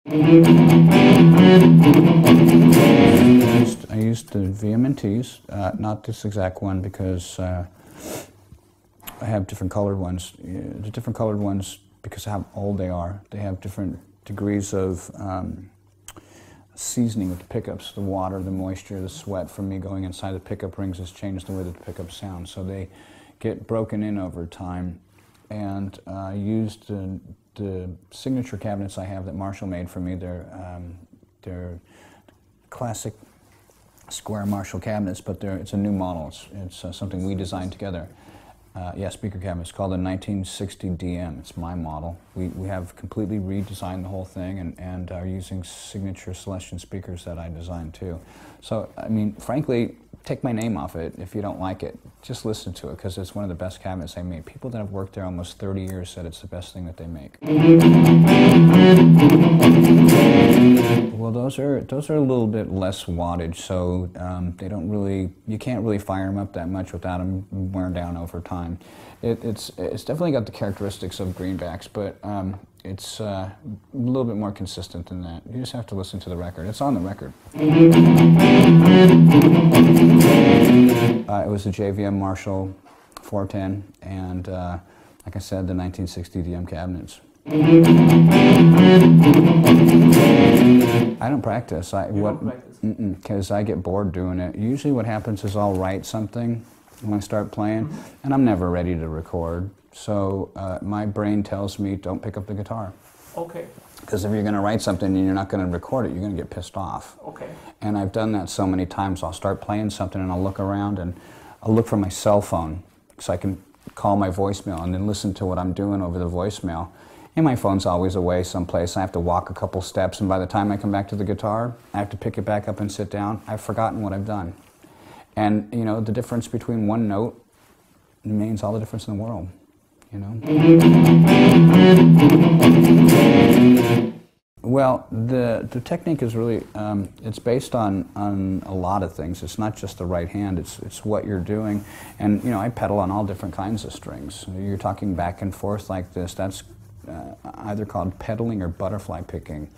I used the VMNTs, not this exact one because I have different colored ones. The different colored ones, because of how old they are, they have different degrees of seasoning with the pickups. The water, the moisture, the sweat from me going inside the pickup rings has changed the way that the pickups sound. So they get broken in over time. And I used the signature cabinets I have that Marshall made for me. They're classic square Marshall cabinets, but it's a new model. It's something we designed together. Yeah, speaker cabinet. It's called a 1960 DM. It's my model. We have completely redesigned the whole thing and are using signature Celestion speakers that I designed too. So, I mean, frankly, take my name off it if you don't like it. Just listen to it because it's one of the best cabinets they made. People that have worked there almost 30 years said it's the best thing that they make. Well, those are a little bit less wattage, so they don't really, you can't really fire them up that much without them wearing down over time. It's definitely got the characteristics of greenbacks, but it's a little bit more consistent than that. You just have to listen to the record. It's on the record. It was a JVM Marshall 410, and like I said, the 1960 DM cabinets. I don't practice. Because I get bored doing it. Usually what happens is I'll write something when I start playing, and I'm never ready to record. So my brain tells me, don't pick up the guitar. Okay. Because if you're going to write something and you're not going to record it, you're going to get pissed off. Okay. And I've done that so many times. I'll start playing something and I'll look around and I'll look for my cell phone so I can call my voicemail and then listen to what I'm doing over the voicemail. And my phone's always away someplace. I have to walk a couple steps, and by the time I come back to the guitar, I have to pick it back up and sit down. I've forgotten what I've done. And, you know, the difference between one note means all the difference in the world, you know? Well, the technique is really, it's based on a lot of things. It's not just the right hand, it's what you're doing. And, you know, I pedal on all different kinds of strings. You're talking back and forth like this, that's either called pedaling or butterfly picking.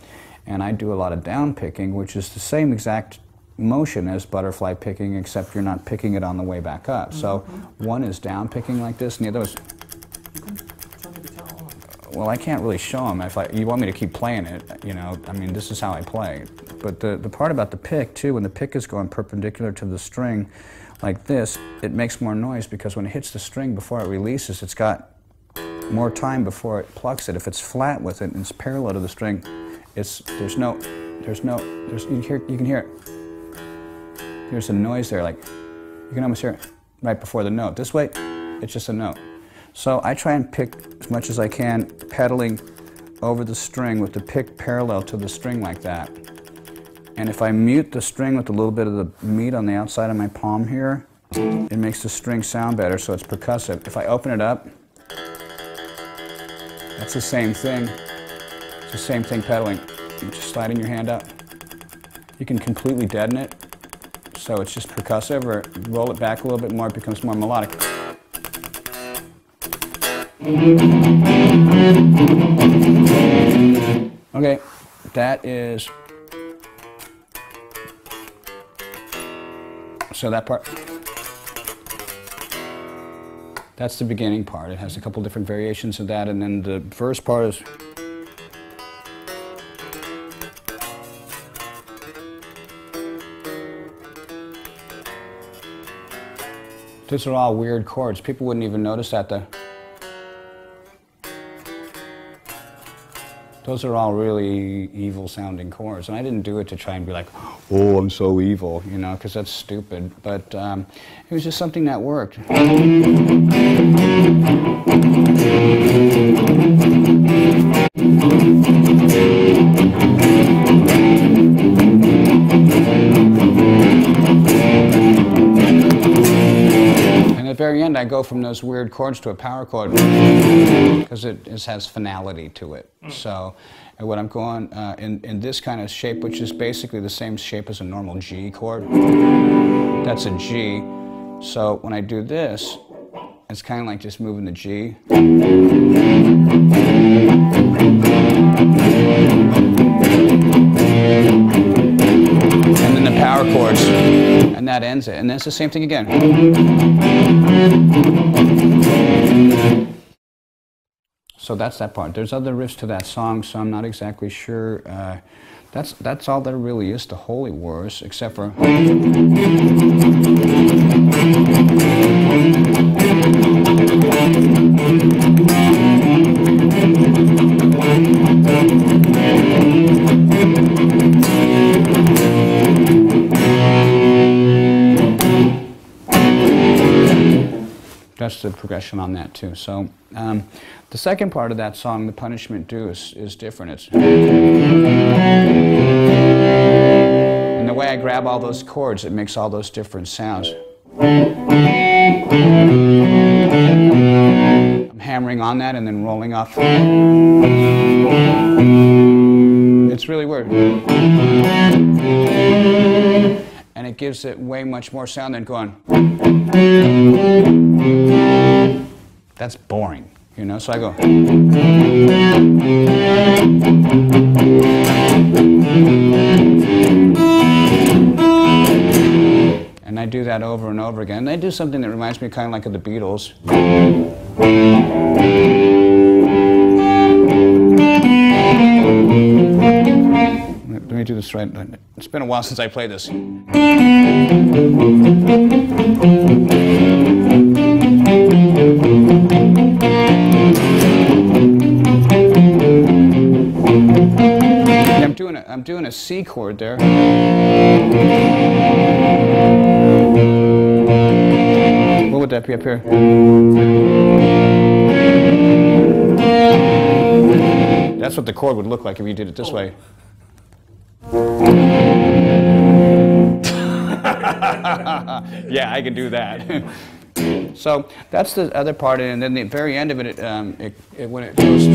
And I do a lot of down picking, which is the same exact motion as butterfly picking, except you're not picking it on the way back up. So one is down picking like this, and the other is... Well, I can't really show them. If you want me to keep playing it, you know, I mean, this is how I play. But the part about the pick, too, when the pick is going perpendicular to the string like this, it makes more noise because when it hits the string before it releases, it's got more time before it plucks it. If it's flat with it and it's parallel to the string, you can hear it. There's a noise there, like, you can almost hear it right before the note. This way, it's just a note. So I try and pick as much as I can, pedaling over the string with the pick parallel to the string like that. And if I mute the string with a little bit of the meat on the outside of my palm here, it makes the string sound better, so it's percussive. If I open it up, that's the same thing. It's the same thing pedaling. You're just sliding your hand up. You can completely deaden it, so it's just percussive, or roll it back a little bit more, it becomes more melodic. Okay, that is, so that part, that's the beginning part. It has a couple different variations of that, and then the verse part is, these are all weird chords. People wouldn't even notice that. Those are all really evil sounding chords, and I didn't do it to try and be like, oh, I'm so evil, you know, because that's stupid, but it was just something that worked. And at the very end, I go from those weird chords to a power chord because it has finality to it. So what I'm going in this kind of shape, which is basically the same shape as a normal G chord, that's a G. So when I do this, it's kind of like just moving the G. that ends it. And then it's the same thing again. So that's that part. There's other riffs to that song, so I'm not exactly sure. That's all there really is to Holy Wars, except for... That's the progression on that too. So the second part of that song, The Punishment Due, is different. It's, and the way I grab all those chords, it makes all those different sounds. I'm hammering on that and then rolling off. It's really weird. And it gives it way much more sound than going. That's boring, you know, so I go. And I do that over and over again. And I do something that reminds me kind of like of the Beatles. Let me do this right. It's been a while since I played this. I'm doing a C chord there. What would that be up here? That's what the chord would look like if you did it this way. Yeah, I can do that. So that's the other part, and then the very end of it, when it goes,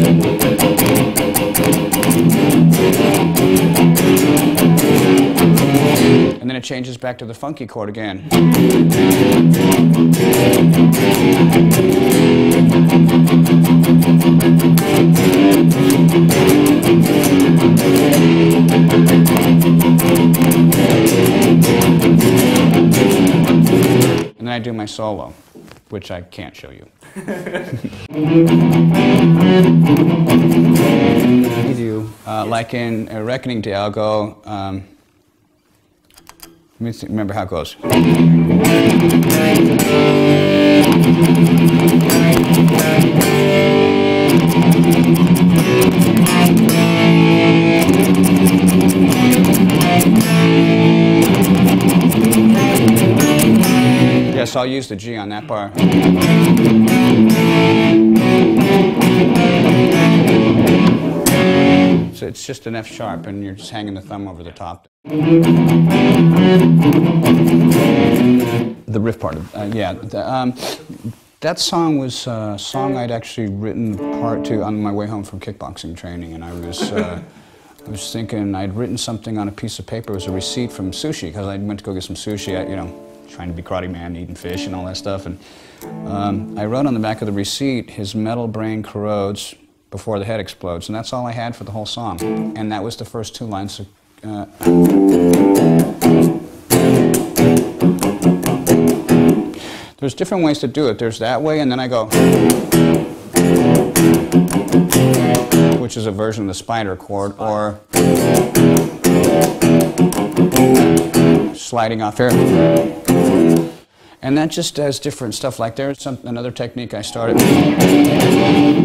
and then it changes back to the funky chord again. And then I do my solo, which I can't show you. I do, like in A Reckoning Day, I'll go, let me remember how it goes. Yes, I'll use the G on that bar. So it's just an F sharp, and you're just hanging the thumb over the top. The riff part, that song was a song I'd actually written part to on my way home from kickboxing training, and I was thinking I'd written something on a piece of paper. It was a receipt from sushi, because I went to go get some sushi. Trying to be Karate Man, eating fish and all that stuff. And I wrote on the back of the receipt, "His metal brain corrodes before the head explodes." And that's all I had for the whole song. And that was the first two lines. There's different ways to do it. There's that way, and then I go, which is a version of the spider chord, or sliding off here. And that just does different stuff. Like there's another technique I started,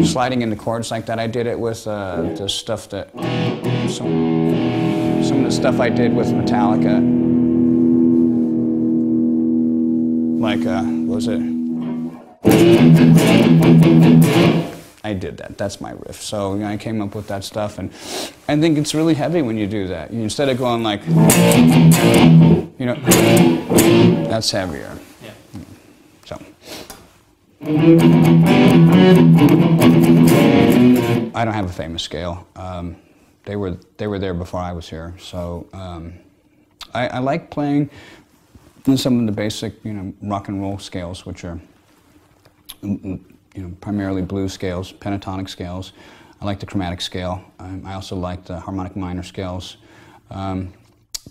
sliding into chords like that. I did it with the stuff that, some of the stuff I did with Metallica. Like, what was it? I did that. That's my riff. So I came up with that stuff, and I think it's really heavy when you do that. Instead of going like, that's heavier. Yeah. So. I don't have a famous scale. They were there before I was here. So I like playing some of the basic, rock and roll scales, which are primarily blues scales, pentatonic scales. I like the chromatic scale. I also like the harmonic minor scales.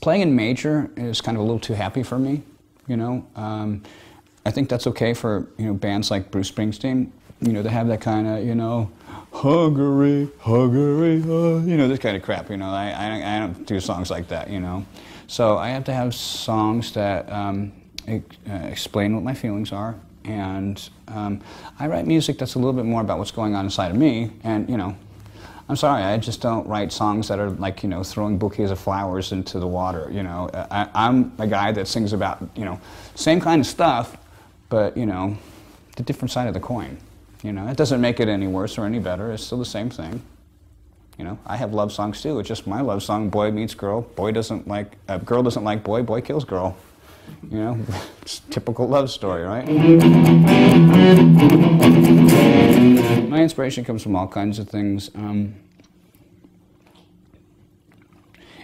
Playing in major is kind of a little too happy for me. you know. I think that's okay for, you know, bands like Bruce Springsteen, you know, to have that kind of, you know, huggery, you know, this kind of crap, you know. I don't do songs like that, you know. So I have to have songs that explain what my feelings are, and I write music that's a little bit more about what's going on inside of me, and, you know, I'm sorry, I just don't write songs that are like, you know, throwing bouquets of flowers into the water, you know. I'm a guy that sings about, you know, same kind of stuff, but, you know, the different side of the coin. You know, it doesn't make it any worse or any better. It's still the same thing. You know, I have love songs too. It's just my love song, boy meets girl. Boy doesn't like, girl doesn't like boy, boy kills girl. You know, it's a typical love story, right? My inspiration comes from all kinds of things.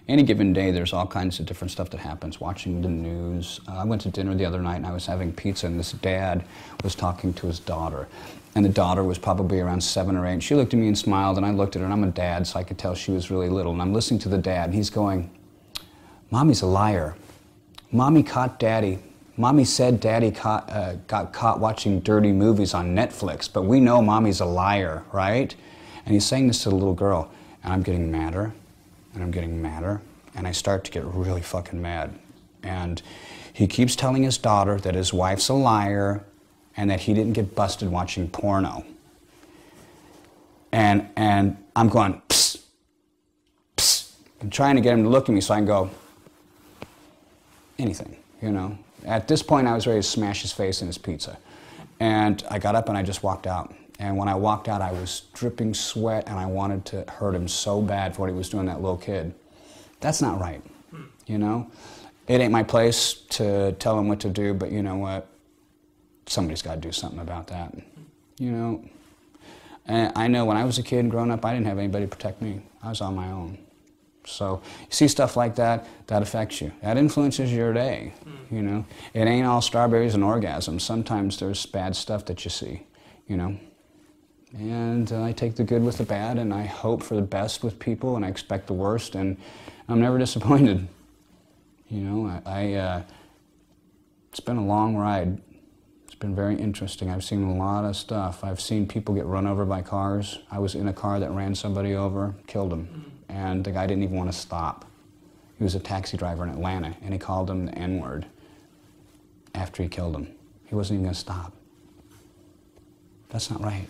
Any given day, there's all kinds of different stuff that happens. Watching the news. I went to dinner the other night and I was having pizza, and this dad was talking to his daughter. And the daughter was probably around 7 or 8. She looked at me and smiled, and I looked at her, and I'm a dad, so I could tell she was really little. And I'm listening to the dad, and he's going, "Mommy's a liar. Mommy caught Daddy. Mommy said Daddy got caught watching dirty movies on Netflix, but we know Mommy's a liar, right?" And he's saying this to the little girl, and I'm getting madder, and I'm getting madder, and I start to get really fucking mad. And he keeps telling his daughter that his wife's a liar and that he didn't get busted watching porno. And I'm going, psst, psst. I'm trying to get him to look at me so I can go, anything, you know. At this point, I was ready to smash his face in his pizza. And I got up and I just walked out. And when I walked out, I was dripping sweat, and I wanted to hurt him so bad for what he was doing to that little kid. That's not right, you know? It ain't my place to tell him what to do, but you know what? Somebody's got to do something about that, you know? And I know when I was a kid growing up, I didn't have anybody to protect me. I was on my own. So you see stuff like that, that affects you. That influences your day, you know? It ain't all strawberries and orgasms. Sometimes there's bad stuff that you see, you know? And I take the good with the bad, and I hope for the best with people, and I expect the worst, and I'm never disappointed. You know, it's been a long ride. It's been very interesting. I've seen a lot of stuff. I've seen people get run over by cars. I was in a car that ran somebody over, killed him, and the guy didn't even want to stop. He was a taxi driver in Atlanta, and he called him the N-word after he killed him. He wasn't even going to stop. That's not right.